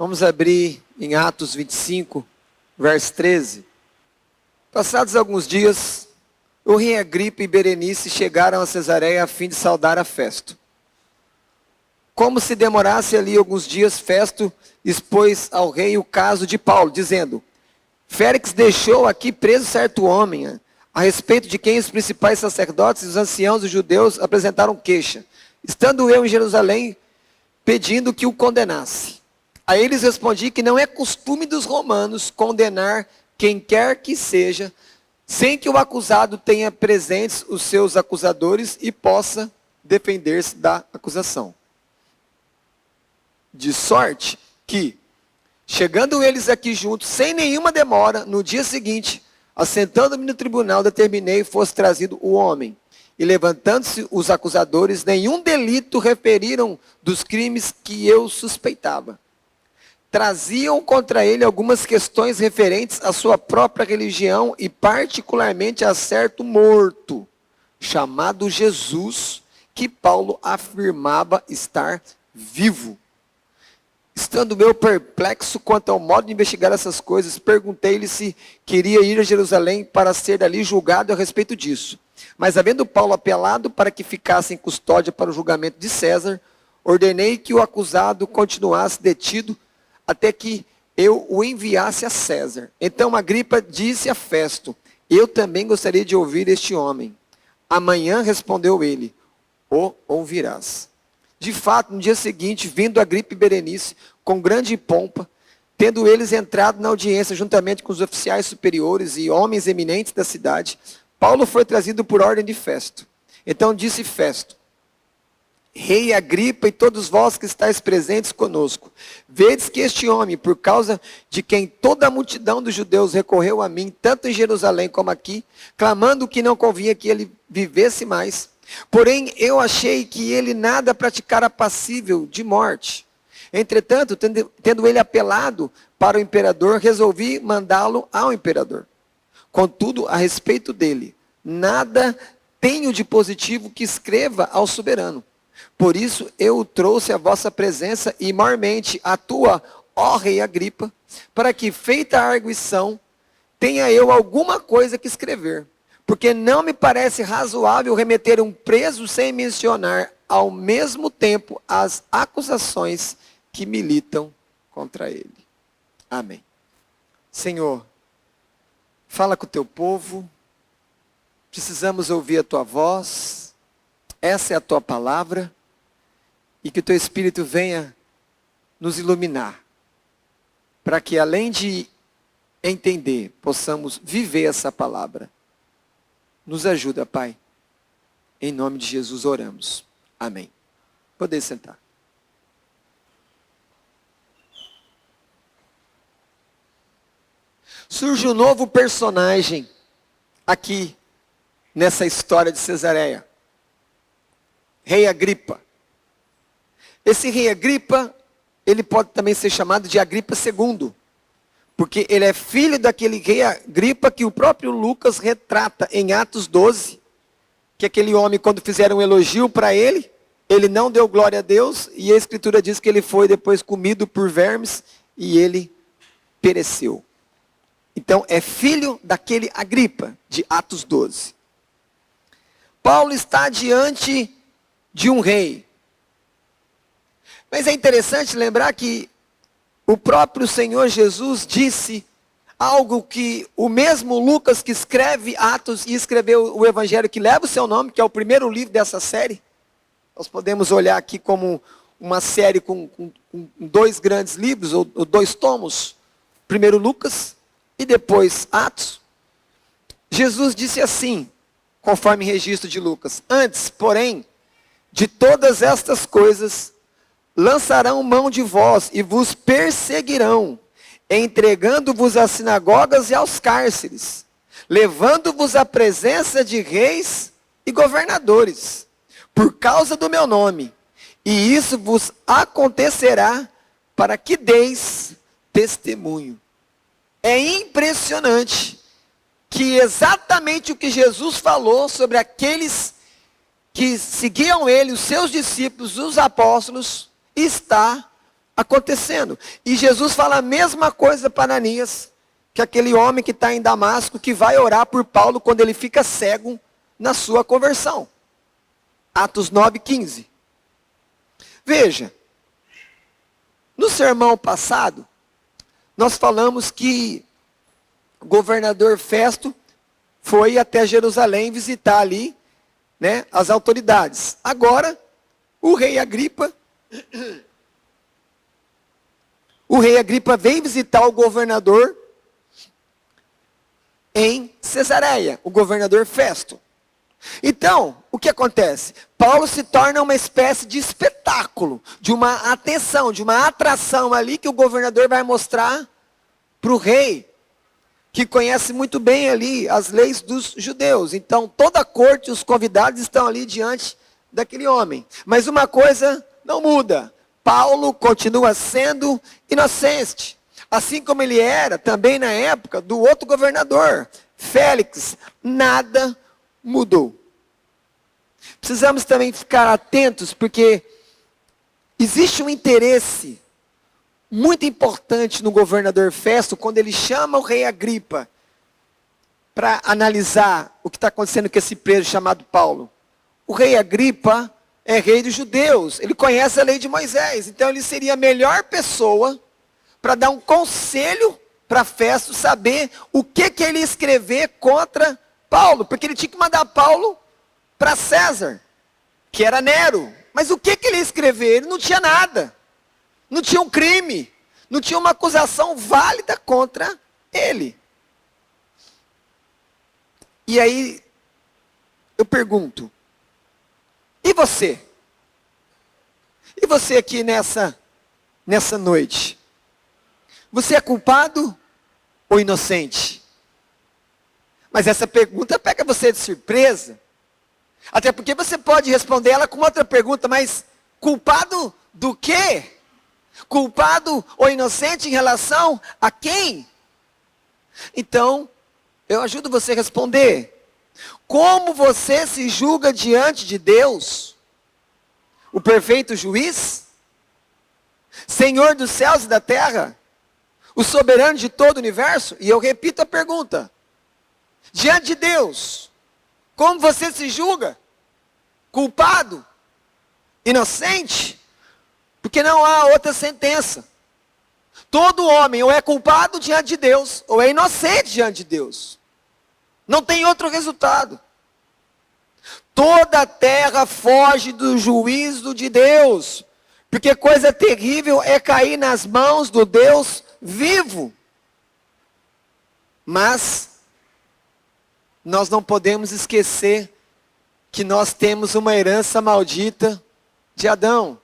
Vamos abrir em Atos 25, verso 13. Passados alguns dias, o rei Agripa e Berenice chegaram a Cesareia a fim de saudar a Festo. Como se demorasse ali alguns dias, Festo expôs ao rei o caso de Paulo, dizendo: Félix deixou aqui preso certo homem, a respeito de quem os principais sacerdotes e os anciãos dos judeus apresentaram queixa, estando eu em Jerusalém, pedindo que o condenasse. A eles respondi que não é costume dos romanos condenar quem quer que seja, sem que o acusado tenha presentes os seus acusadores e possa defender-se da acusação. De sorte que, chegando eles aqui juntos, sem nenhuma demora, no dia seguinte, assentando-me no tribunal, determinei fosse trazido o homem. E levantando-se os acusadores, nenhum delito referiram dos crimes que eu suspeitava. Traziam contra ele algumas questões referentes à sua própria religião e particularmente a certo morto, chamado Jesus, que Paulo afirmava estar vivo. Estando eu perplexo quanto ao modo de investigar essas coisas, perguntei-lhe se queria ir a Jerusalém para ser dali julgado a respeito disso. Mas havendo Paulo apelado para que ficasse em custódia para o julgamento de César, ordenei que o acusado continuasse detido até que eu o enviasse a César. Então Agripa disse a Festo: eu também gostaria de ouvir este homem. Amanhã, respondeu ele, o ouvirás. De fato, no dia seguinte, vindo Agripa e Berenice, com grande pompa, tendo eles entrado na audiência juntamente com os oficiais superiores e homens eminentes da cidade, Paulo foi trazido por ordem de Festo. Então disse Festo: Rei Agripa e todos vós que estáis presentes conosco, vedes que este homem, por causa de quem toda a multidão dos judeus recorreu a mim, tanto em Jerusalém como aqui, clamando que não convinha que ele vivesse mais, porém eu achei que ele nada praticara passível de morte. Entretanto, tendo ele apelado para o imperador, resolvi mandá-lo ao imperador. Contudo, a respeito dele, nada tenho de positivo que escreva ao soberano. Por isso eu o trouxe à vossa presença e maiormente a tua, ó rei Agripa, para que, feita a arguição, tenha eu alguma coisa que escrever. Porque não me parece razoável remeter um preso sem mencionar ao mesmo tempo as acusações que militam contra ele. Amém. Senhor, fala com o teu povo, precisamos ouvir a tua voz, essa é a tua palavra, e que o teu Espírito venha nos iluminar, para que além de entender, possamos viver essa palavra. Nos ajuda, Pai. Em nome de Jesus oramos. Amém. Poder sentar. Surge um novo personagem aqui nessa história de Cesareia. Rei Agripa. Esse rei Agripa, ele pode também ser chamado de Agripa II, porque ele é filho daquele rei Agripa que o próprio Lucas retrata em Atos 12, que aquele homem, quando fizeram um elogio para ele, ele não deu glória a Deus, e a Escritura diz que ele foi depois comido por vermes, e ele pereceu. Então, é filho daquele Agripa, de Atos 12. Paulo está diante de um rei. Mas é interessante lembrar que o próprio Senhor Jesus disse algo que o mesmo Lucas, que escreve Atos e escreveu o Evangelho que leva o seu nome, que é o primeiro livro dessa série. Nós podemos olhar aqui como uma série com dois grandes livros, ou dois tomos. Primeiro Lucas e depois Atos. Jesus disse assim, conforme registro de Lucas: antes, porém, de todas estas coisas, lançarão mão de vós e vos perseguirão, entregando-vos às sinagogas e aos cárceres, levando-vos à presença de reis e governadores, por causa do meu nome. E isso vos acontecerá para que deis testemunho. É impressionante que exatamente o que Jesus falou sobre aqueles que seguiam ele, os seus discípulos, os apóstolos, está acontecendo. E Jesus fala a mesma coisa para Ananias, que aquele homem que está em Damasco, que vai orar por Paulo quando ele fica cego na sua conversão. Atos 9:15. Veja, no sermão passado, nós falamos que o governador Festo foi até Jerusalém visitar ali, né, as autoridades. Agora, o rei Agripa vem visitar o governador em Cesareia, o governador Festo. Então, o que acontece? Paulo se torna uma espécie de espetáculo, de uma atenção, de uma atração ali que o governador vai mostrar para o rei, que conhece muito bem ali as leis dos judeus. Então, toda a corte, os convidados estão ali diante daquele homem. Mas uma coisa não muda. Paulo continua sendo inocente. Assim como ele era também na época do outro governador, Félix. Nada mudou. Precisamos também ficar atentos, porque existe um interesse muito importante no governador Festo, quando ele chama o rei Agripa para analisar o que está acontecendo com esse preso chamado Paulo. O rei Agripa é rei dos judeus, ele conhece a lei de Moisés, então ele seria a melhor pessoa para dar um conselho para Festo saber o que ele ia escrever contra Paulo, porque ele tinha que mandar Paulo para César, que era Nero. Mas o que ele ia escrever? Ele não tinha nada. Não tinha um crime. Não tinha uma acusação válida contra ele. E aí, eu pergunto, e você? E você aqui nessa noite? Você é culpado ou inocente? Mas essa pergunta pega você de surpresa. Até porque você pode responder ela com outra pergunta, mas culpado do quê? Culpado ou inocente em relação a quem? Então, eu ajudo você a responder. Como você se julga diante de Deus? O perfeito juiz? Senhor dos céus e da terra? O soberano de todo o universo? E eu repito a pergunta. Diante de Deus, como você se julga? Culpado? Inocente? Porque não há outra sentença. Todo homem ou é culpado diante de Deus, ou é inocente diante de Deus. Não tem outro resultado. Toda a terra foge do juízo de Deus. Porque coisa terrível é cair nas mãos do Deus vivo. Mas nós não podemos esquecer que nós temos uma herança maldita de Adão.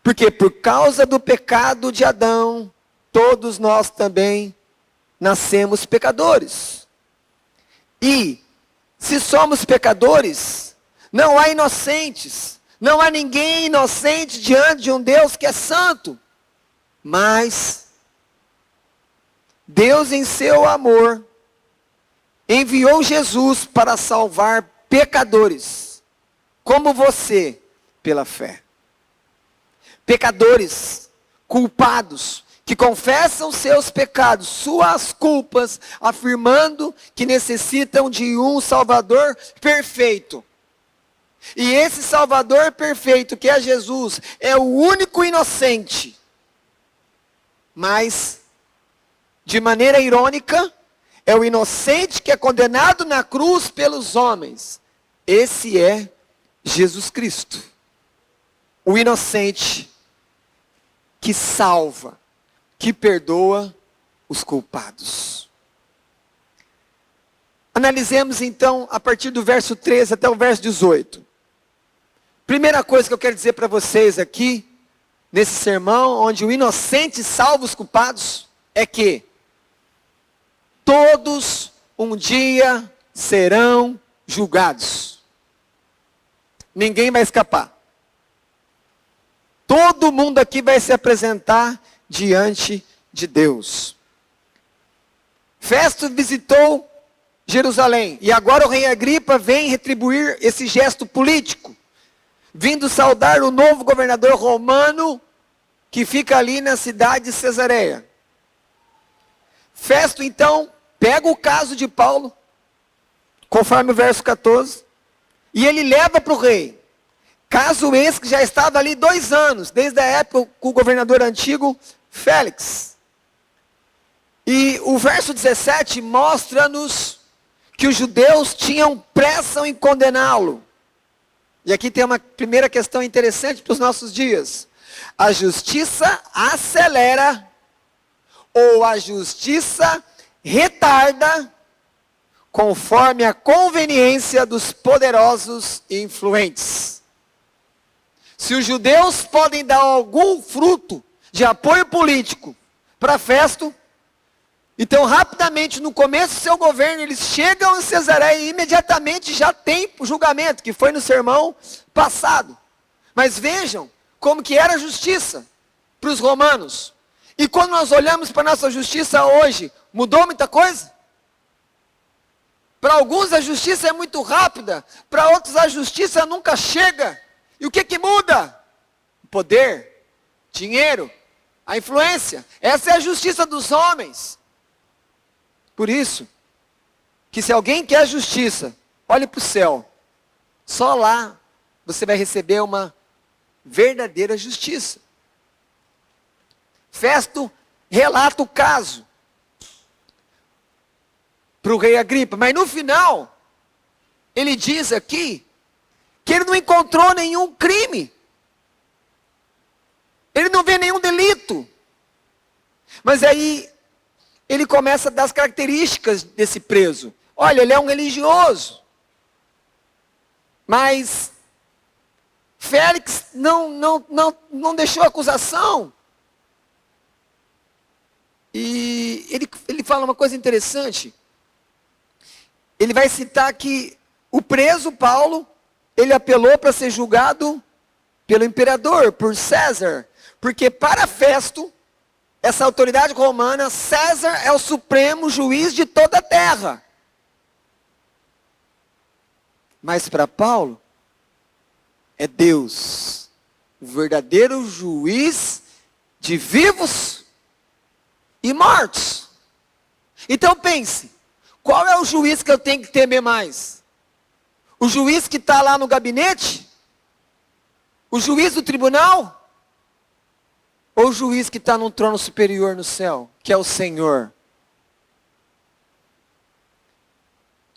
Porque por causa do pecado de Adão, todos nós também nascemos pecadores. E se somos pecadores, não há inocentes. Não há ninguém inocente diante de um Deus que é santo. Mas Deus, em seu amor, enviou Jesus para salvar pecadores, como você, pela fé. Pecadores, culpados, que confessam seus pecados, suas culpas, afirmando que necessitam de um Salvador perfeito. E esse Salvador perfeito, que é Jesus, é o único inocente. Mas, de maneira irônica, é o inocente que é condenado na cruz pelos homens. Esse é Jesus Cristo. O inocente que salva, que perdoa os culpados. Analisemos então a partir do verso 13 até o verso 18. Primeira coisa que eu quero dizer para vocês aqui, nesse sermão, onde o inocente salva os culpados, é que todos um dia serão julgados. Ninguém vai escapar. Todo mundo aqui vai se apresentar diante de Deus. Festo visitou Jerusalém. E agora o rei Agripa vem retribuir esse gesto político. Vindo saudar o novo governador romano que fica ali na cidade de Cesareia. Festo, então, pega o caso de Paulo, conforme o verso 14, e ele leva para o rei. Caso esse que já estava ali 2 anos, desde a época com o governador antigo, Félix. E o verso 17 mostra-nos que os judeus tinham pressa em condená-lo. E aqui tem uma primeira questão interessante para os nossos dias. A justiça acelera ou a justiça retarda conforme a conveniência dos poderosos e influentes. Se os judeus podem dar algum fruto de apoio político para Festo, então rapidamente no começo do seu governo eles chegam em Cesareia e imediatamente já tem o julgamento, que foi no sermão passado. Mas vejam como que era a justiça para os romanos. E quando nós olhamos para a nossa justiça hoje, mudou muita coisa? Para alguns a justiça é muito rápida, para outros a justiça nunca chega. E o que muda? O poder, dinheiro, a influência. Essa é a justiça dos homens. Por isso, que se alguém quer justiça, olhe para o céu. Só lá você vai receber uma verdadeira justiça. Festo relata o caso para o rei Agripa. Mas no final, ele diz aqui que ele não encontrou nenhum crime. Ele não vê nenhum delito. Mas aí ele começa a dar as características desse preso. Olha, ele é um religioso. Mas Félix não deixou acusação. E ele fala uma coisa interessante. Ele vai citar que o preso Paulo, ele apelou para ser julgado pelo imperador, por César. Porque para Festo, essa autoridade romana, César é o supremo juiz de toda a terra. Mas para Paulo, é Deus, o verdadeiro juiz de vivos e mortos. Então pense, qual é o juiz que eu tenho que temer mais? O juiz que está lá no gabinete? O juiz do tribunal? Ou o juiz que está no trono superior no céu, que é o Senhor?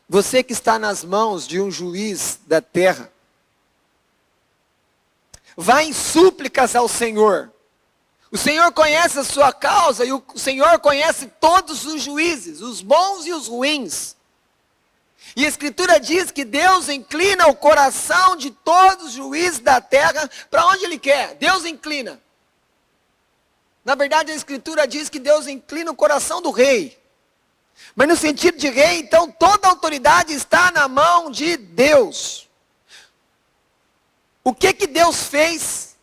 Você que está nas mãos de um juiz da terra, vá em súplicas ao Senhor. O Senhor conhece a sua causa e o Senhor conhece todos os juízes, os bons e os ruins. E a Escritura diz que Deus inclina o coração de todos os juízes da terra para onde Ele quer. Deus inclina. Na verdade, a Escritura diz que Deus inclina o coração do rei. Mas no sentido de rei, então, toda a autoridade está na mão de Deus. O que Deus fez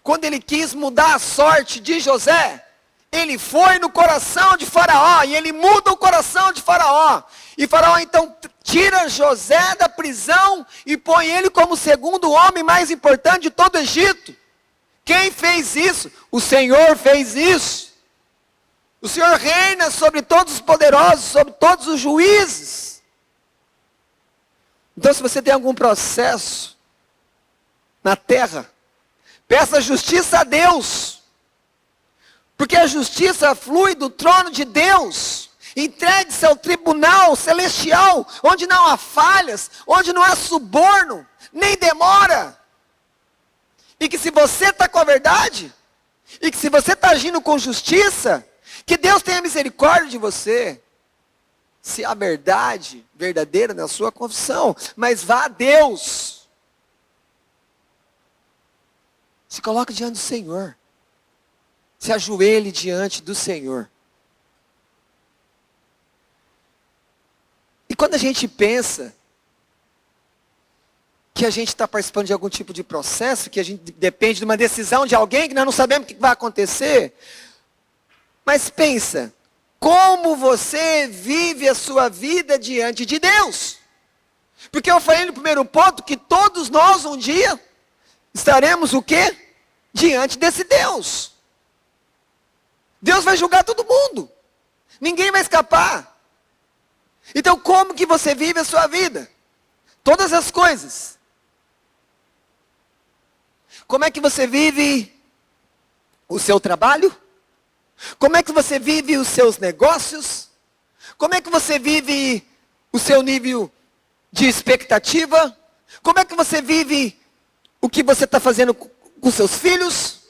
quando Ele quis mudar a sorte de José? Ele foi no coração de Faraó e Ele muda o coração de Faraó. E Faraó então tira José da prisão e põe ele como o segundo homem mais importante de todo o Egito. Quem fez isso? O Senhor fez isso. O Senhor reina sobre todos os poderosos, sobre todos os juízes. Então, se você tem algum processo na terra, peça justiça a Deus. Porque a justiça flui do trono de Deus. Entregue-se ao tribunal celestial, onde não há falhas, onde não há suborno, nem demora. E que se você está com a verdade, e que se você está agindo com justiça, que Deus tenha misericórdia de você. Se há verdade verdadeira na sua confissão, mas vá a Deus. Se coloque diante do Senhor. Se ajoelhe diante do Senhor. E quando a gente pensa que a gente está participando de algum tipo de processo, que a gente depende de uma decisão de alguém, que nós não sabemos o que vai acontecer. Mas pensa, como você vive a sua vida diante de Deus? Porque eu falei no primeiro ponto que todos nós um dia estaremos o quê? diante desse Deus. Deus vai julgar todo mundo. Ninguém vai escapar. Então como que você vive a sua vida? Todas as coisas. Como é que você vive o seu trabalho? Como é que você vive os seus negócios? Como é que você vive o seu nível de expectativa? Como é que você vive o que você está fazendo com seus filhos?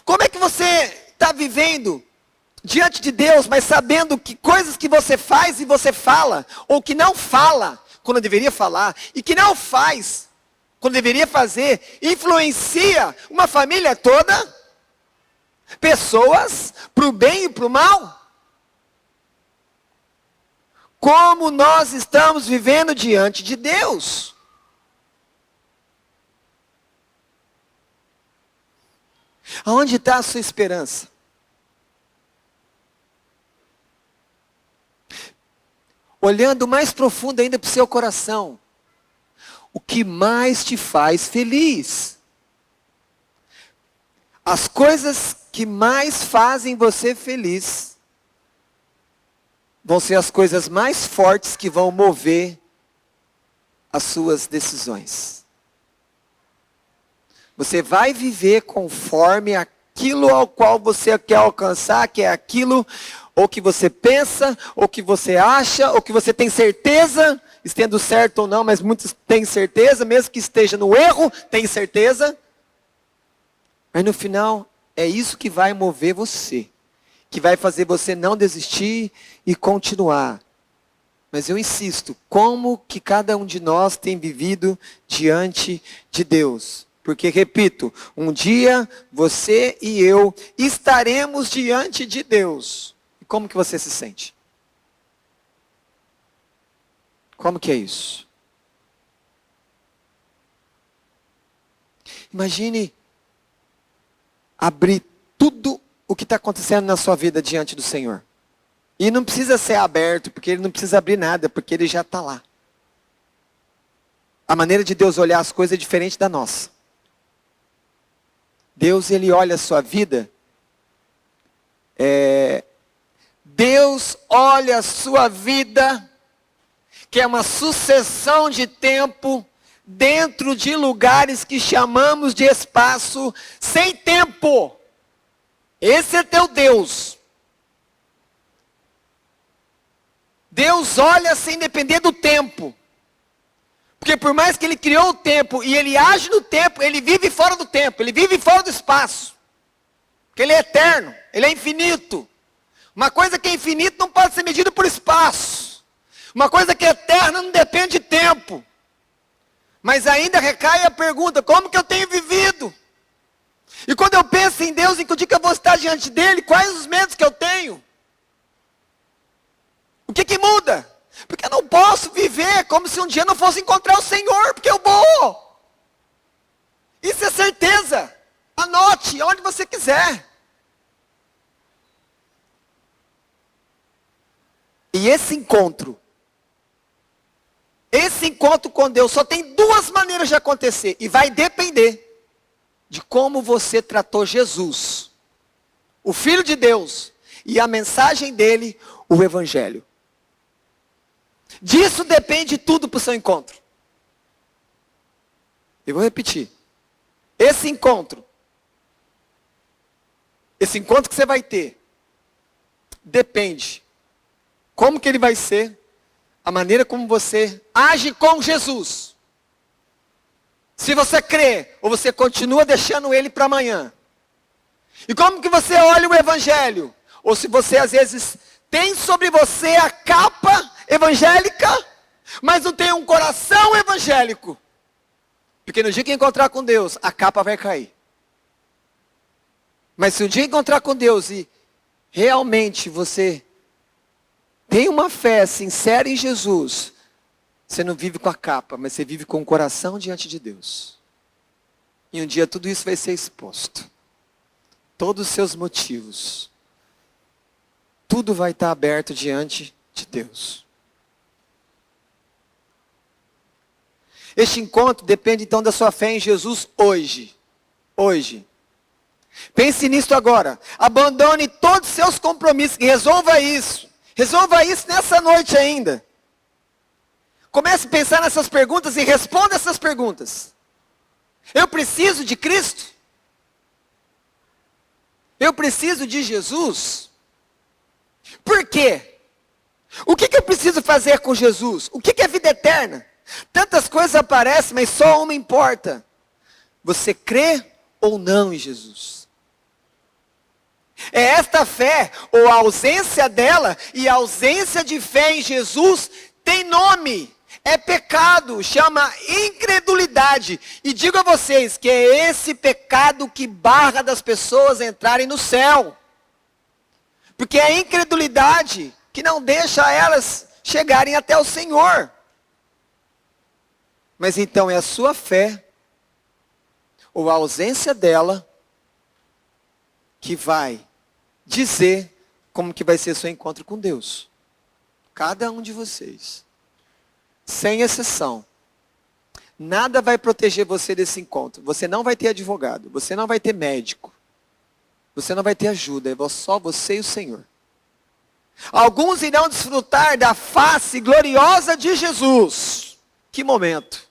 Como é que você está vivendo diante de Deus, mas sabendo que coisas que você faz e você fala, ou que não fala quando deveria falar, e que não faz quando deveria fazer, influencia uma família toda, pessoas, para o bem e para o mal? Como nós estamos vivendo diante de Deus? Aonde está a sua esperança? Olhando mais profundo ainda para o seu coração, o que mais te faz feliz? As coisas que mais fazem você feliz vão ser as coisas mais fortes que vão mover as suas decisões. Você vai viver conforme aquilo ao qual você quer alcançar, que é aquilo ou que você pensa, ou que você acha, ou que você tem certeza, estando certo ou não, mas muitos têm certeza, mesmo que esteja no erro, tem certeza. Mas no final, é isso que vai mover você, que vai fazer você não desistir e continuar. Mas eu insisto, como que cada um de nós tem vivido diante de Deus? Porque, repito, um dia você e eu estaremos diante de Deus. E como que você se sente? Como que é isso? Imagine abrir tudo o que está acontecendo na sua vida diante do Senhor. E não precisa ser aberto, porque Ele não precisa abrir nada, porque Ele já está lá. A maneira de Deus olhar as coisas é diferente da nossa. Deus, Ele olha a sua vida. Deus olha a sua vida, que é uma sucessão de tempo, dentro de lugares que chamamos de espaço, sem tempo. Esse é teu Deus. Deus olha sem depender do tempo. Porque por mais que Ele criou o tempo e Ele age no tempo, Ele vive fora do tempo, Ele vive fora do espaço. Porque Ele é eterno, Ele é infinito. Uma coisa que é infinita não pode ser medida por espaço. Uma coisa que é eterna não depende de tempo. Mas ainda recai a pergunta, como que eu tenho vivido? E quando eu penso em Deus, em que o dia que eu vou estar diante dEle, quais os medos que eu tenho? O que muda? Porque eu não posso viver como se um dia eu não fosse encontrar o Senhor, porque eu vou. Isso é certeza. Anote onde você quiser. E esse encontro com Deus só tem duas maneiras de acontecer. E vai depender de como você tratou Jesus, o Filho de Deus, e a mensagem dele, o Evangelho. Disso depende tudo para o seu encontro. Eu vou repetir. Esse encontro que você vai ter, depende como que ele vai ser, a maneira como você age com Jesus. Se você crê, ou você continua deixando ele para amanhã. E como que você olha o Evangelho? Ou se você às vezes tem sobre você a capa evangélica, mas não tem um coração evangélico. Porque no dia que encontrar com Deus, a capa vai cair. Mas se um dia encontrar com Deus e realmente você tem uma fé sincera em Jesus, você não vive com a capa, mas você vive com o coração diante de Deus. E um dia tudo isso vai ser exposto. Todos os seus motivos. Tudo vai estar aberto diante de Deus. Este encontro depende então da sua fé em Jesus hoje. hoje. Pense nisso agora. Abandone todos os seus compromissos e resolva isso. Resolva isso nessa noite ainda. Comece a pensar nessas perguntas e responda essas perguntas. Eu preciso de Cristo? Eu preciso de Jesus? Por quê? O que eu preciso fazer com Jesus? O que é vida eterna? Tantas coisas aparecem, mas só uma importa. Você crê ou não em Jesus? É esta fé, ou a ausência dela, e a ausência de fé em Jesus, tem nome. É pecado, chama incredulidade. E digo a vocês que é esse pecado que barra das pessoas entrarem no céu. Porque é a incredulidade que não deixa elas chegarem até o Senhor. Mas então é a sua fé, ou a ausência dela, que vai dizer como que vai ser seu encontro com Deus. Cada um de vocês. Sem exceção. Nada vai proteger você desse encontro. Você não vai ter advogado. Você não vai ter médico. Você não vai ter ajuda. É só você e o Senhor. Alguns irão desfrutar da face gloriosa de Jesus. Que momento.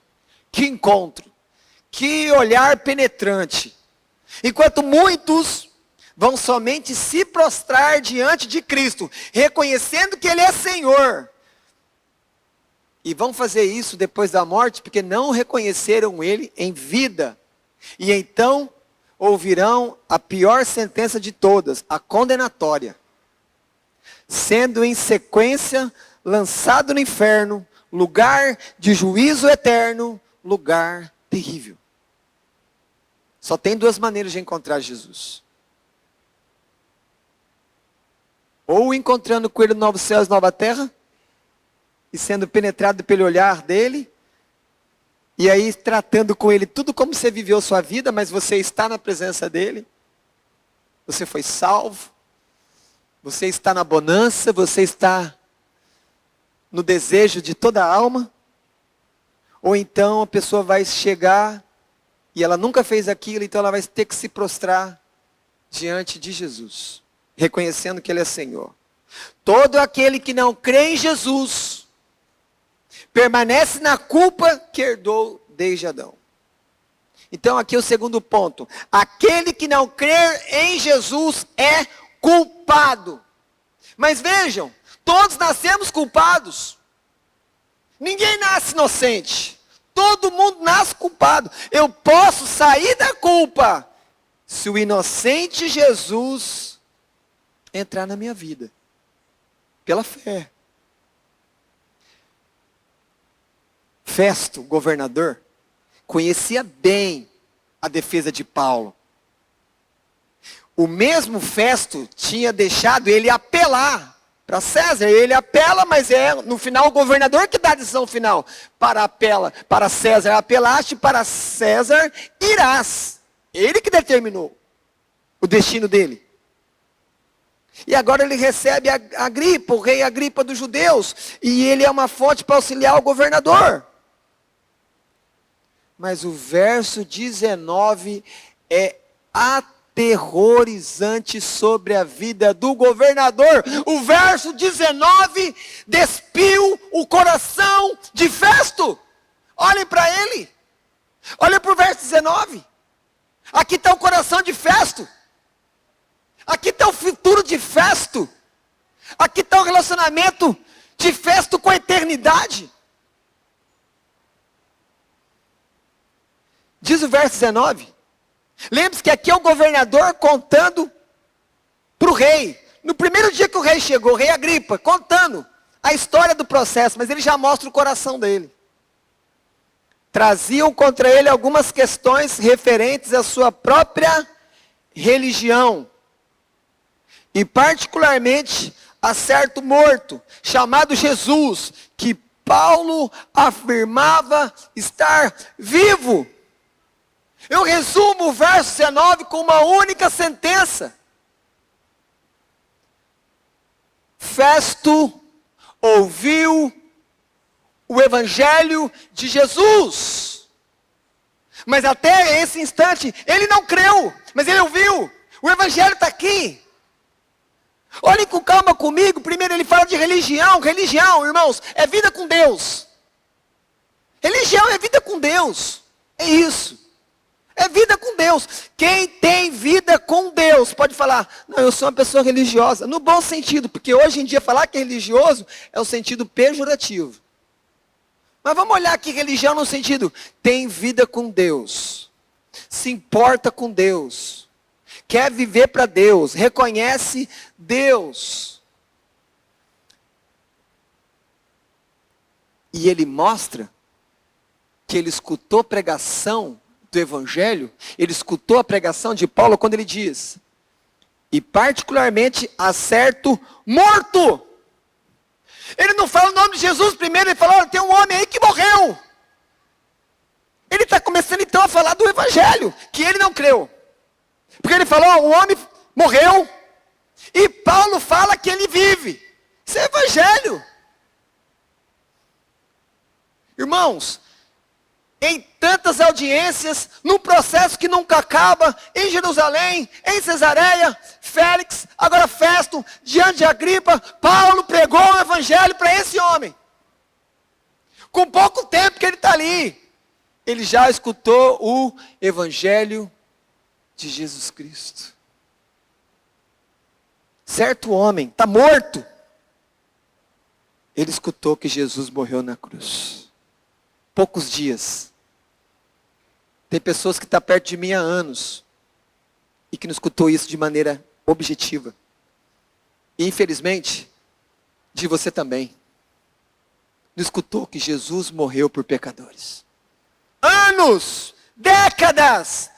Que encontro. Que olhar penetrante. Enquanto muitos vão somente se prostrar diante de Cristo, reconhecendo que Ele é Senhor. E vão fazer isso depois da morte, porque não reconheceram Ele em vida. E então ouvirão a pior sentença de todas, a condenatória. Sendo em sequência lançado no inferno, lugar de juízo eterno, lugar terrível. Só tem duas maneiras de encontrar Jesus. Ou encontrando com Ele no novo céu e nova terra, e sendo penetrado pelo olhar dele, e aí tratando com Ele tudo como você viveu sua vida, mas você está na presença dEle, você foi salvo, você está na bonança, você está no desejo de toda a alma, ou então a pessoa vai chegar, e ela nunca fez aquilo, então ela vai ter que se prostrar diante de Jesus, reconhecendo que Ele é Senhor. Todo aquele que não crê em Jesus, permanece na culpa que herdou desde Adão. Então aqui é o segundo ponto. Aquele que não crer em Jesus é culpado. Mas vejam, todos nascemos culpados. Ninguém nasce inocente. Todo mundo nasce culpado. Eu posso sair da culpa se o inocente Jesus entrar na minha vida. Pela fé. Festo, governador, conhecia bem a defesa de Paulo. O mesmo Festo tinha deixado ele apelar para César. Ele apela, mas é no final o governador que dá a decisão final. Para César apelaste, para César irás. Ele que determinou o destino dele. E agora ele recebe a Agripa, o rei Agripa dos judeus. E ele é uma fonte para auxiliar o governador. Mas o verso 19 é aterrorizante sobre a vida do governador. O verso 19 despiu o coração de Festo. Olhem para ele. Olhem para o verso 19. Aqui está o coração de Festo. Aqui está o futuro de Festo. Aqui está o relacionamento de Festo com a eternidade. Diz o verso 19. Lembre-se que aqui é o governador contando para o rei. No primeiro dia que o rei chegou, o rei Agripa, contando a história do processo, mas ele já mostra o coração dele. Traziam contra ele algumas questões referentes à sua própria religião. E particularmente a certo morto, chamado Jesus, que Paulo afirmava estar vivo. Eu resumo o verso 19 com uma única sentença. Festo ouviu o evangelho de Jesus. Mas até esse instante, ele não creu, mas ele ouviu. O evangelho está aqui. Olhem com calma comigo. Primeiro ele fala de religião. Religião, irmãos, é vida com Deus. Religião é vida com Deus. É isso. É vida com Deus. Quem tem vida com Deus pode falar, não, eu sou uma pessoa religiosa. No bom sentido, porque hoje em dia falar que é religioso é o sentido pejorativo. Mas vamos olhar aqui religião no sentido, tem vida com Deus. Se importa com Deus. Quer viver para Deus. Reconhece Deus. E ele mostra que ele escutou pregação do Evangelho, ele escutou a pregação de Paulo quando ele diz, e particularmente a certo morto. Ele não fala o nome de Jesus primeiro, ele fala, olha, tem um homem aí que morreu. Ele está começando então a falar do Evangelho, que ele não creu. Porque ele falou, um homem morreu, e Paulo fala que ele vive. Isso é Evangelho. Irmãos, em tantas audiências, num processo que nunca acaba, em Jerusalém, em Cesareia, Félix, agora Festo, diante de Agripa, Paulo pregou o evangelho para esse homem. Com pouco tempo que ele está ali, ele já escutou o evangelho de Jesus Cristo. Certo homem, está morto. Ele escutou que Jesus morreu na cruz. Poucos dias. Tem pessoas que estão perto de mim há anos e que não escutou isso de maneira objetiva. E infelizmente, de você também. Não escutou que Jesus morreu por pecadores. Anos, décadas.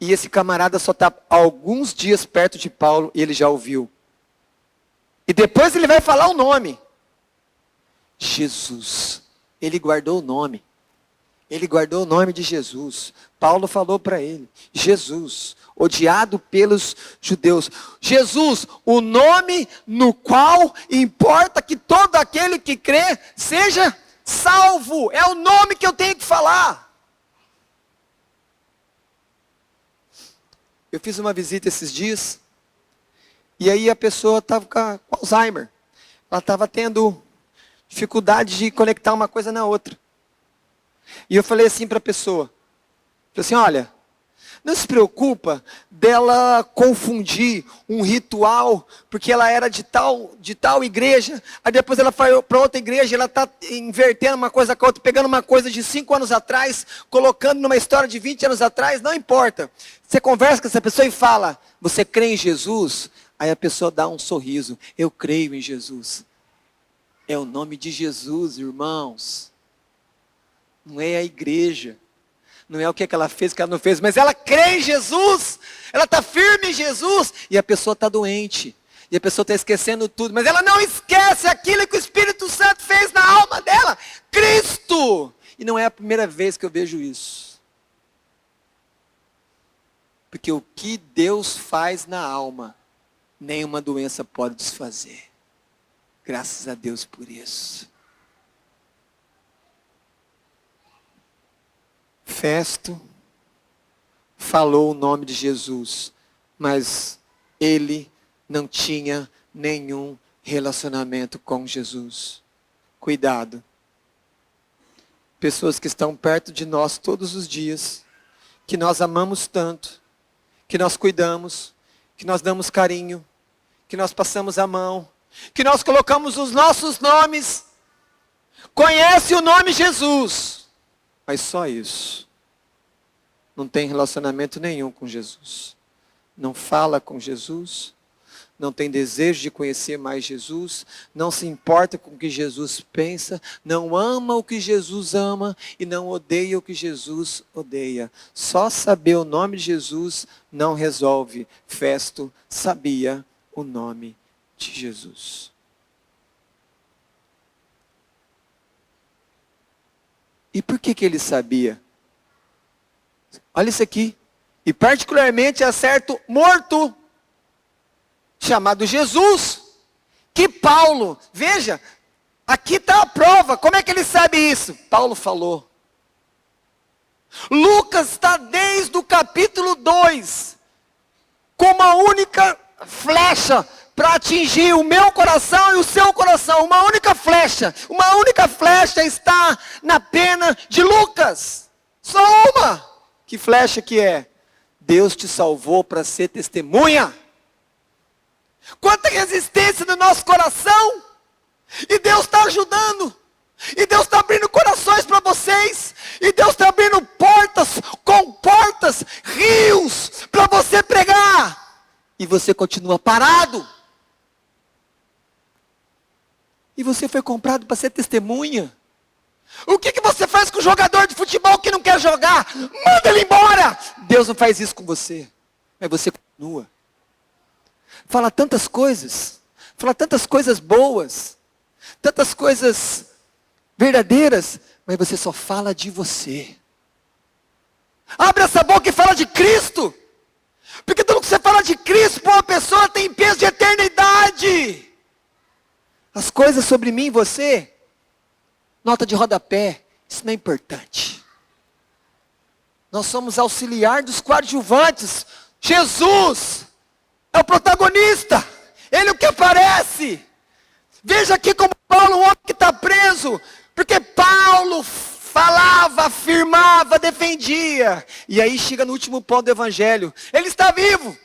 E esse camarada só está alguns dias perto de Paulo e ele já ouviu. E depois ele vai falar o nome. Jesus. Ele guardou o nome. Ele guardou o nome de Jesus. Paulo falou para ele, Jesus, odiado pelos judeus. Jesus, o nome no qual importa que todo aquele que crê seja salvo. É o nome que eu tenho que falar. Eu fiz uma visita esses dias, e aí a pessoa estava com Alzheimer. Ela estava tendo dificuldade de conectar uma coisa na outra. E eu falei assim para a pessoa, falei assim, olha, não se preocupa dela confundir um ritual, porque ela era de tal igreja, aí depois ela foi para outra igreja, ela está invertendo uma coisa com a outra, pegando uma coisa de 5 anos atrás, colocando numa história de 20 anos atrás, não importa. Você conversa com essa pessoa e fala, você crê em Jesus? Aí a pessoa dá um sorriso, eu creio em Jesus. É o nome de Jesus, irmãos. Não é a igreja. Não é o que ela fez, o que ela não fez. Mas ela crê em Jesus. Ela está firme em Jesus. E a pessoa está doente. E a pessoa está esquecendo tudo. Mas ela não esquece aquilo que o Espírito Santo fez na alma dela. Cristo. E não é a primeira vez que eu vejo isso. Porque o que Deus faz na alma, nenhuma doença pode desfazer. Graças a Deus por isso. Festo falou o nome de Jesus, mas ele não tinha nenhum relacionamento com Jesus. Cuidado. Pessoas que estão perto de nós todos os dias, que nós amamos tanto, que nós cuidamos, que nós damos carinho, que nós passamos a mão, que nós colocamos os nossos nomes, conhece o nome Jesus, mas só isso. Não tem relacionamento nenhum com Jesus. Não fala com Jesus. Não tem desejo de conhecer mais Jesus. Não se importa com o que Jesus pensa. Não ama o que Jesus ama. E não odeia o que Jesus odeia. Só saber o nome de Jesus não resolve. Festo sabia o nome de Jesus. E por que ele sabia? Olha isso aqui. E particularmente a certo morto, chamado Jesus, que Paulo, veja, aqui está a prova. Como é que ele sabe isso? Paulo falou. Lucas está desde o capítulo 2, com uma única flecha, para atingir o meu coração e o seu coração. Uma única flecha está na pena de Lucas. Só uma. Que flecha que é? Deus te salvou para ser testemunha. Quanta resistência no nosso coração. E Deus está ajudando. E Deus está abrindo corações para vocês. E Deus está abrindo comportas, rios, para você pregar. E você continua parado. E você foi comprado para ser testemunha. O que você faz com o jogador de futebol que não quer jogar? Manda ele embora. Deus não faz isso com você. Mas você continua. Fala tantas coisas boas, tantas coisas verdadeiras, mas você só fala de você. Abre essa boca e fala de Cristo. Porque tudo que você fala de Cristo para uma pessoa tem peso de eternidade. As coisas sobre mim e você, nota de rodapé, isso não é importante. Nós somos auxiliar dos coadjuvantes. Jesus é o protagonista. Ele é o que aparece. Veja aqui como Paulo, um homem que está preso. Porque Paulo falava, afirmava, defendia. E aí chega no último ponto do evangelho. Ele está vivo.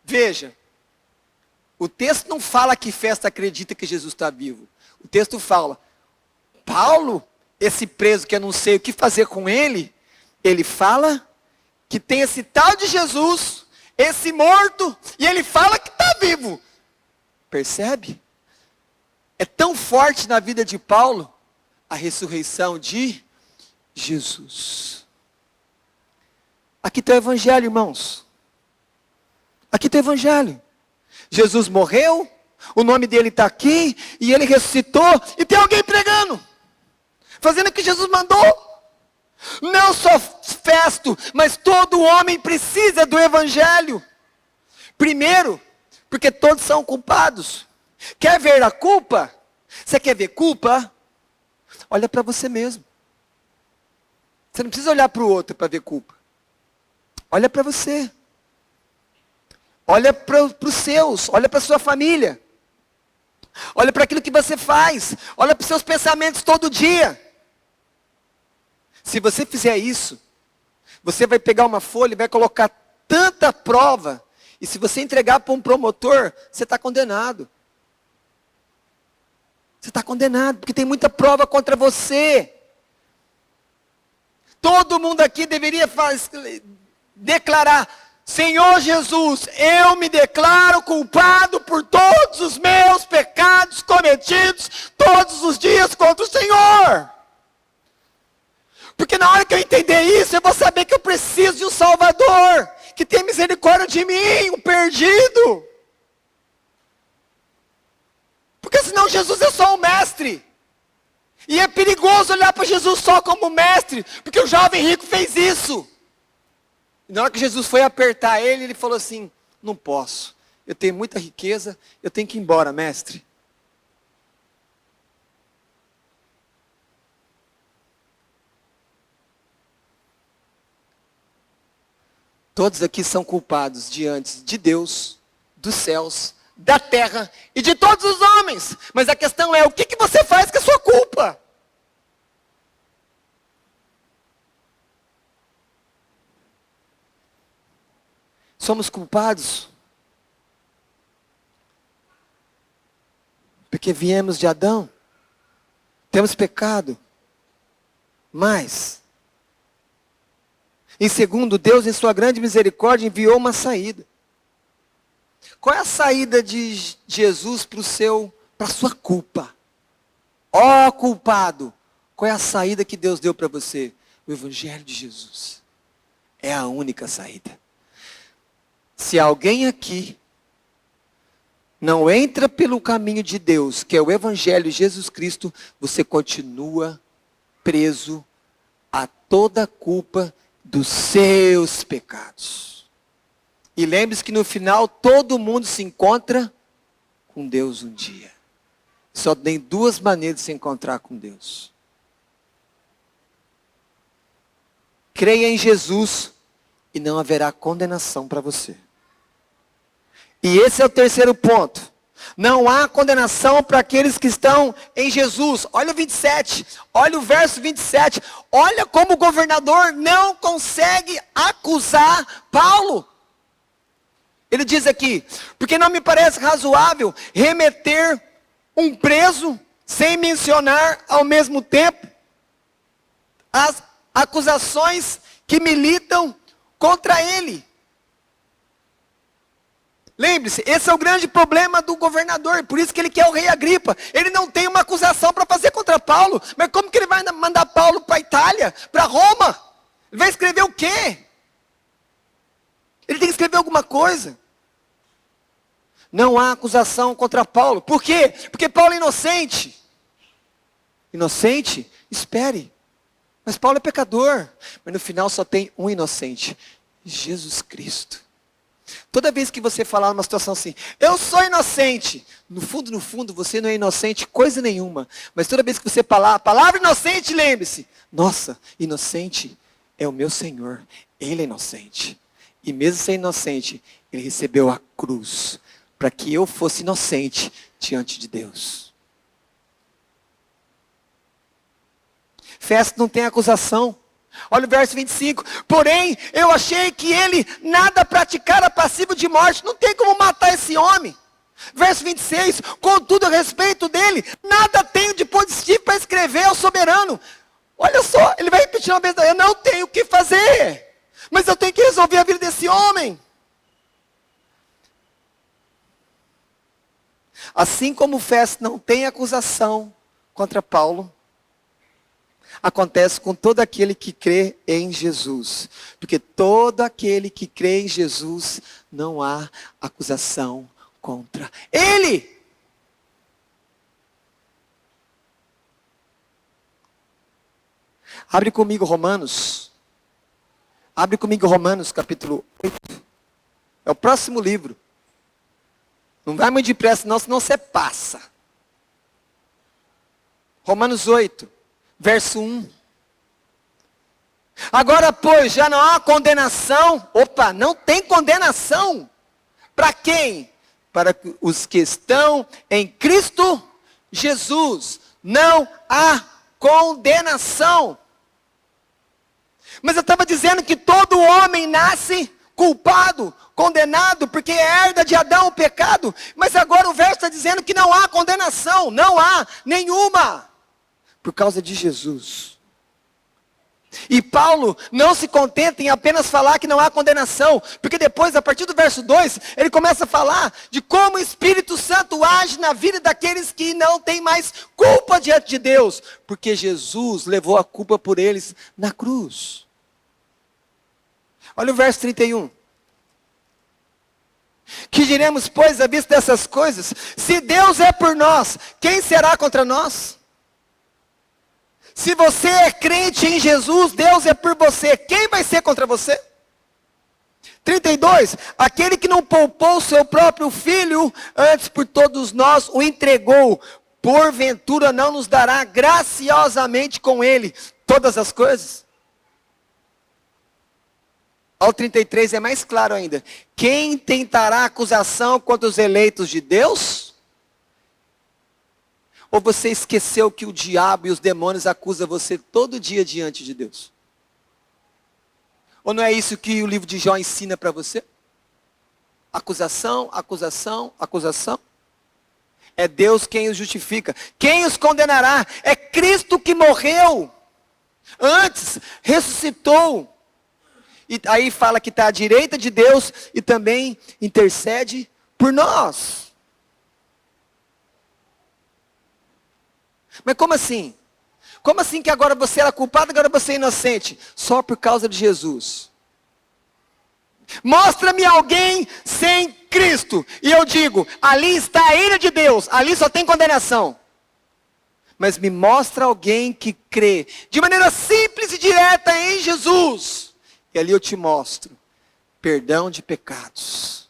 Veja. O texto não fala que festa acredita que Jesus está vivo. O texto fala, Paulo, esse preso que eu não sei o que fazer com ele, ele fala que tem esse tal de Jesus, esse morto, e ele fala que está vivo. Percebe? É tão forte na vida de Paulo, a ressurreição de Jesus. Aqui está o evangelho, irmãos. Aqui está o evangelho. Jesus morreu, o nome dele está aqui, e ele ressuscitou, e tem alguém pregando, fazendo o que Jesus mandou. Não só Festo, mas todo homem precisa do evangelho. Primeiro, porque todos são culpados. Quer ver a culpa? Você quer ver culpa? Olha para você mesmo. Você não precisa olhar para o outro para ver culpa. Olha para você. Olha para os seus, olha para a sua família. Olha para aquilo que você faz. Olha para os seus pensamentos todo dia. Se você fizer isso, você vai pegar uma folha e vai colocar tanta prova. E se você entregar para um promotor, você está condenado. Você está condenado, porque tem muita prova contra você. Todo mundo aqui deveria declarar, Senhor Jesus, eu me declaro culpado por todos os meus pecados cometidos todos os dias contra o Senhor. Porque na hora que eu entender isso, eu vou saber que eu preciso de um Salvador, que tem misericórdia de mim, um perdido. Porque senão Jesus é só um mestre. E é perigoso olhar para Jesus só como mestre, porque o jovem rico fez isso. E na hora que Jesus foi apertar ele, ele falou assim, não posso, eu tenho muita riqueza, eu tenho que ir embora, mestre. Todos aqui são culpados diante de Deus, dos céus, da terra e de todos os homens. Mas a questão é, o que você faz com a sua culpa? Somos culpados porque viemos de Adão, temos pecado, mas, em segundo, Deus em sua grande misericórdia enviou uma saída. Qual é a saída de Jesus para a sua culpa? Ó culpado, qual é a saída que Deus deu para você? O Evangelho de Jesus. É a única saída. Se alguém aqui não entra pelo caminho de Deus, que é o Evangelho de Jesus Cristo, você continua preso a toda a culpa dos seus pecados. E lembre-se que no final todo mundo se encontra com Deus um dia. Só tem duas maneiras de se encontrar com Deus. creia em Jesus e não haverá condenação para você. E esse é o terceiro ponto. Não há condenação para aqueles que estão em Jesus. Olha o 27, olha o verso 27. Olha como o governador não consegue acusar Paulo. Ele diz aqui: porque não me parece razoável remeter um preso sem mencionar ao mesmo tempo as acusações que militam contra ele. Lembre-se, esse é o grande problema do governador, por isso que ele quer o rei Agripa. Ele não tem uma acusação para fazer contra Paulo, mas como que ele vai mandar Paulo para a Itália, para Roma? Ele vai escrever o quê? Ele tem que escrever alguma coisa. Não há acusação contra Paulo. Por quê? Porque Paulo é inocente. Inocente? Espere. Mas Paulo é pecador. Mas no final só tem um inocente: Jesus Cristo. Toda vez que você falar numa situação assim, eu sou inocente, no fundo, você não é inocente coisa nenhuma. Mas toda vez que você falar a palavra inocente, lembre-se: nossa, inocente é o meu Senhor. Ele é inocente. E mesmo sendo inocente, ele recebeu a cruz para que eu fosse inocente diante de Deus. Festo não tem acusação. Olha o verso 25. Porém, eu achei que ele nada praticara passivo de morte. Não tem como matar esse homem. Verso 26. Contudo, a respeito dele, nada tenho de positivo para escrever ao soberano. Olha só, ele vai repetir uma vez: eu não tenho o que fazer, mas eu tenho que resolver a vida desse homem. Assim como Festo não tem acusação contra Paulo, acontece com todo aquele que crê em Jesus. Porque todo aquele que crê em Jesus, não há acusação contra ele. Abre comigo Romanos. Abre comigo Romanos capítulo 8. É o próximo livro. Não vai muito depressa não, senão você passa. Romanos 8. Verso 1. Agora, pois, já não há condenação. Opa, não tem condenação. Para quem? Para os que estão em Cristo Jesus. Não há condenação. Mas eu estava dizendo que todo homem nasce culpado, condenado, porque herda de Adão o pecado. Mas agora o verso está dizendo que não há condenação. Não há nenhuma. Por causa de Jesus. E Paulo não se contenta em apenas falar que não há condenação, porque depois, a partir do verso 2, ele começa a falar de como o Espírito Santo age na vida daqueles que não têm mais culpa diante de Deus, porque Jesus levou a culpa por eles na cruz. Olha o verso 31. Que diremos, pois, à vista dessas coisas? Se Deus é por nós, quem será contra nós? Se você é crente em Jesus, Deus é por você. Quem vai ser contra você? 32. Aquele que não poupou seu próprio filho, antes por todos nós o entregou, porventura não nos dará graciosamente com ele todas as coisas? Ao 33 é mais claro ainda. Quem tentará acusação contra os eleitos de Deus? Ou você esqueceu que o diabo e os demônios acusam você todo dia diante de Deus? Ou não é isso que o livro de Jó ensina para você? Acusação, acusação, acusação. É Deus quem os justifica. Quem os condenará? É Cristo que morreu. Antes, ressuscitou. E aí fala que está à direita de Deus e também intercede por nós. Mas como assim? Como assim que agora você era culpado, agora você é inocente? Só por causa de Jesus. Mostra-me alguém sem Cristo. E eu digo, ali está a ira de Deus, ali só tem condenação. Mas me mostra alguém que crê, de maneira simples e direta em Jesus. E ali eu te mostro, perdão de pecados.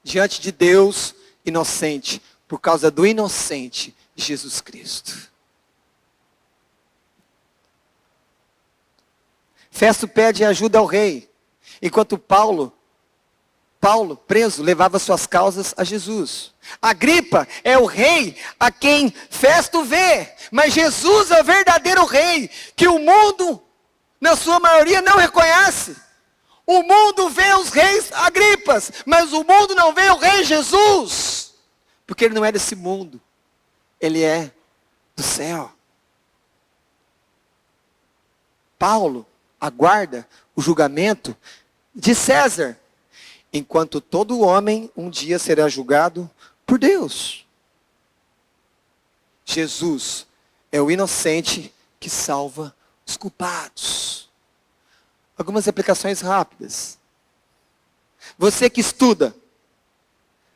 Diante de Deus, inocente, por causa do inocente, Jesus Cristo. Festo pede ajuda ao rei, enquanto Paulo, preso, levava suas causas a Jesus. Agripa é o rei a quem Festo vê, mas Jesus é o verdadeiro rei, que o mundo, na sua maioria, não reconhece. O mundo vê os reis Agripas, mas o mundo não vê o rei Jesus, porque ele não é desse mundo, ele é do céu. Paulo aguarda o julgamento de César, enquanto todo homem um dia será julgado por Deus. Jesus é o inocente que salva os culpados. Algumas aplicações rápidas. Você que estuda,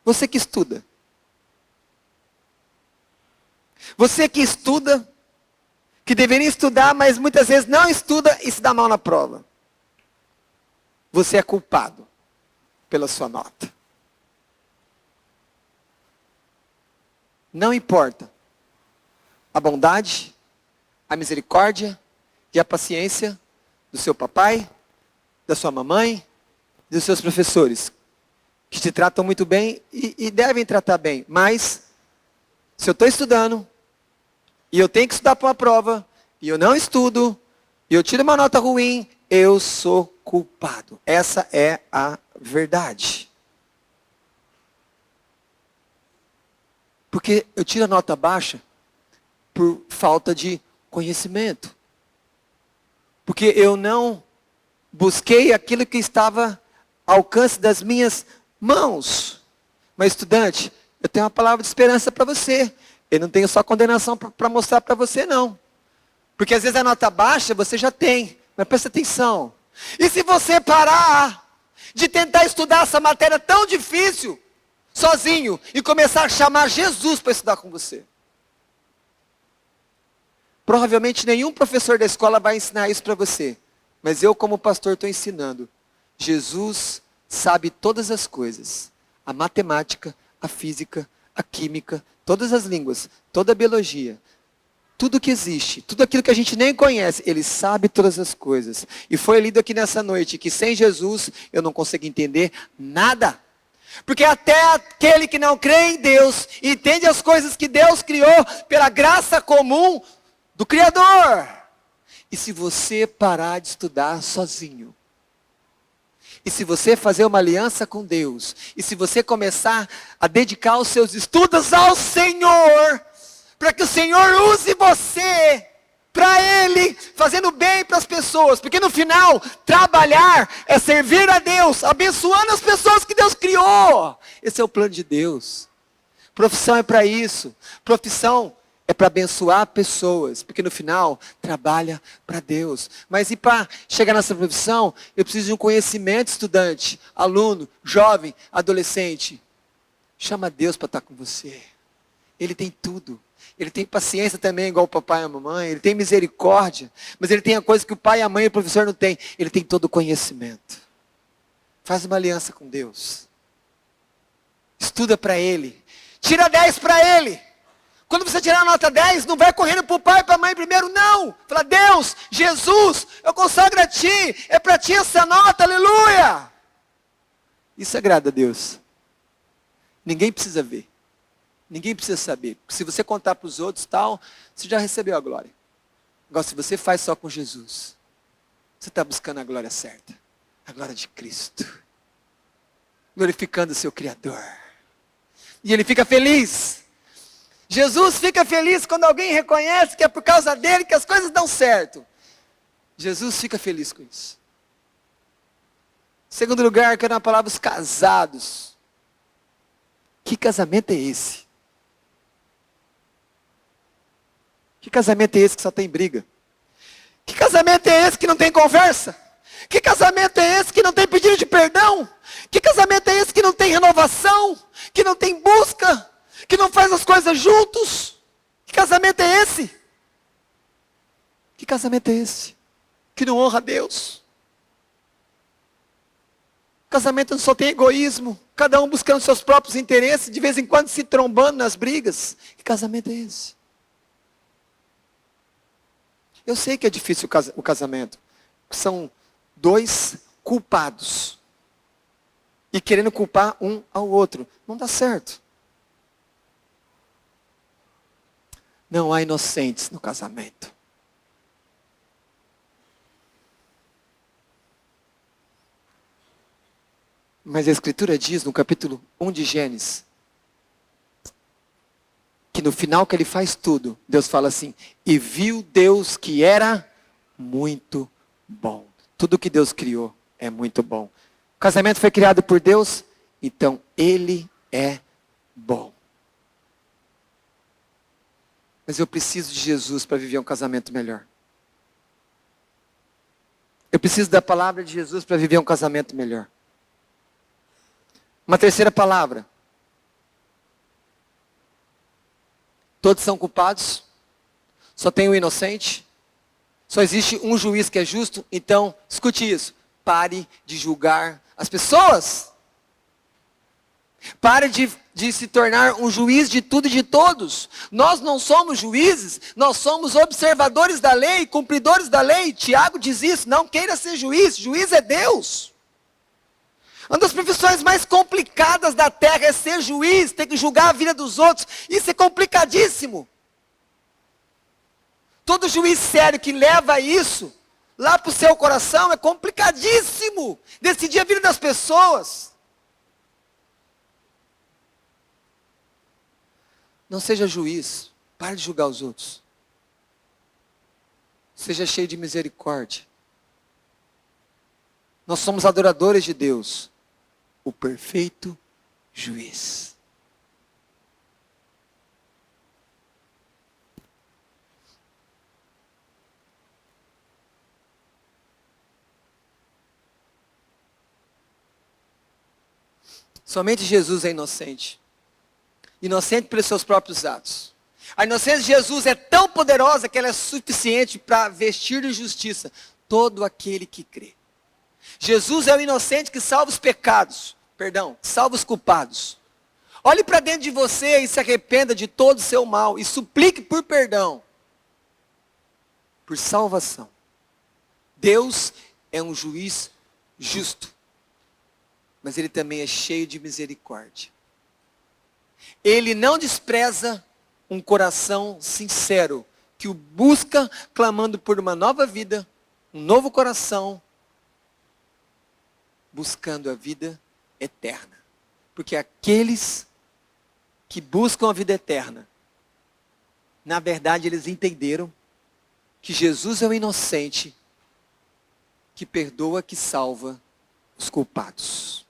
você que estuda, que deveria estudar, mas muitas vezes não estuda e se dá mal na prova. Você é culpado pela sua nota. Não importa a bondade, a misericórdia e a paciência do seu papai, da sua mamãe, dos seus professores, que te tratam muito bem e devem tratar bem. Mas, se eu estou estudando, e eu tenho que estudar para uma prova, e eu não estudo, e eu tiro uma nota ruim, eu sou culpado. Essa é a verdade. Porque eu tiro a nota baixa por falta de conhecimento. Porque eu não busquei aquilo que estava ao alcance das minhas mãos. Mas estudante, eu tenho uma palavra de esperança para você. Eu não tenho só condenação para mostrar para você, não. Porque às vezes a nota baixa você já tem. Mas presta atenção. E se você parar de tentar estudar essa matéria tão difícil, sozinho, e começar a chamar Jesus para estudar com você? Provavelmente nenhum professor da escola vai ensinar isso para você. Mas eu, como pastor, estou ensinando. Jesus sabe todas as coisas. A matemática, a física, a química, todas as línguas, toda a biologia. Tudo que existe, tudo aquilo que a gente nem conhece, Ele sabe todas as coisas. E foi lido aqui nessa noite que sem Jesus eu não consigo entender nada. Porque até aquele que não crê em Deus, entende as coisas que Deus criou pela graça comum do Criador. E se você parar de estudar sozinho, e se você fazer uma aliança com Deus, e se você começar a dedicar os seus estudos ao Senhor, para que o Senhor use você para Ele, fazendo bem para as pessoas. Porque no final, trabalhar é servir a Deus, abençoando as pessoas que Deus criou. Esse é o plano de Deus. Profissão é para isso. Profissão é para abençoar pessoas, porque no final, trabalha para Deus. Mas e para chegar nessa profissão, eu preciso de um conhecimento, estudante, aluno, jovem, adolescente. Chama Deus para estar com você. Ele tem tudo. Ele tem paciência também, igual o papai e a mamãe. Ele tem misericórdia. Mas ele tem a coisa que o pai, a mãe e o professor não tem. Ele tem todo o conhecimento. Faz uma aliança com Deus. Estuda para Ele. Tira 10 para Ele. Quando você tirar a nota 10, não vai correndo para o pai e para a mãe primeiro, não. Fala, Deus, Jesus, eu consagro a Ti. É para Ti essa nota, aleluia. Isso agrada a Deus. Ninguém precisa ver. Ninguém precisa saber. Porque se você contar para os outros tal, você já recebeu a glória. Agora, se você faz só com Jesus, você está buscando a glória certa. A glória de Cristo. Glorificando o seu Criador. E Ele fica feliz. Jesus fica feliz quando alguém reconhece que é por causa dele que as coisas dão certo. Jesus fica feliz com isso. Segundo lugar, quero uma palavra, os casados. Que casamento é esse? Que casamento é esse que só tem briga? Que casamento é esse que não tem conversa? Que casamento é esse que não tem pedido de perdão? Que casamento é esse que não tem renovação? Que não tem busca? Que não faz as coisas juntos? Que casamento é esse? Que casamento é esse? Que não honra a Deus? Casamento só tem egoísmo, cada um buscando seus próprios interesses, de vez em quando se trombando nas brigas. Que casamento é esse? Eu sei que é difícil o casamento. são dois culpados. E querendo culpar um ao outro. Não dá certo. Não há inocentes no casamento. Mas a Escritura diz no capítulo 1 de Gênesis, que no final que ele faz tudo, Deus fala assim, e viu Deus que era muito bom. Tudo que Deus criou é muito bom. O casamento foi criado por Deus, então ele é bom. Mas eu preciso de Jesus para viver um casamento melhor. Eu preciso da palavra de Jesus para viver um casamento melhor. Uma terceira palavra. Todos são culpados. Só tem um inocente. Só existe um juiz que é justo. Então, escute isso. Pare de julgar as pessoas. Pare de se tornar um juiz de tudo e de todos. Nós não somos juízes, nós somos observadores da lei, cumpridores da lei. Tiago diz isso, não queira ser juiz, juiz é Deus. Uma das profissões mais complicadas da terra é ser juiz, ter que julgar a vida dos outros. Isso é complicadíssimo. Todo juiz sério que leva isso lá para o seu coração é complicadíssimo. Decidir a vida das pessoas. Não seja juiz, pare de julgar os outros. Seja cheio de misericórdia. Nós somos adoradores de Deus, o perfeito juiz. Somente Jesus é inocente. Inocente pelos seus próprios atos. A inocência de Jesus é tão poderosa que ela é suficiente para vestir de justiça todo aquele que crê. Jesus é o inocente que salva os pecados. Salva os culpados. Olhe para dentro de você e se arrependa de todo o seu mal. E suplique por perdão. Por salvação. Deus é um juiz justo. Mas Ele também é cheio de misericórdia. Ele não despreza um coração sincero, que o busca clamando por uma nova vida, um novo coração, buscando a vida eterna. Porque aqueles que buscam a vida eterna, na verdade eles entenderam que Jesus é o inocente, que perdoa, que salva os culpados.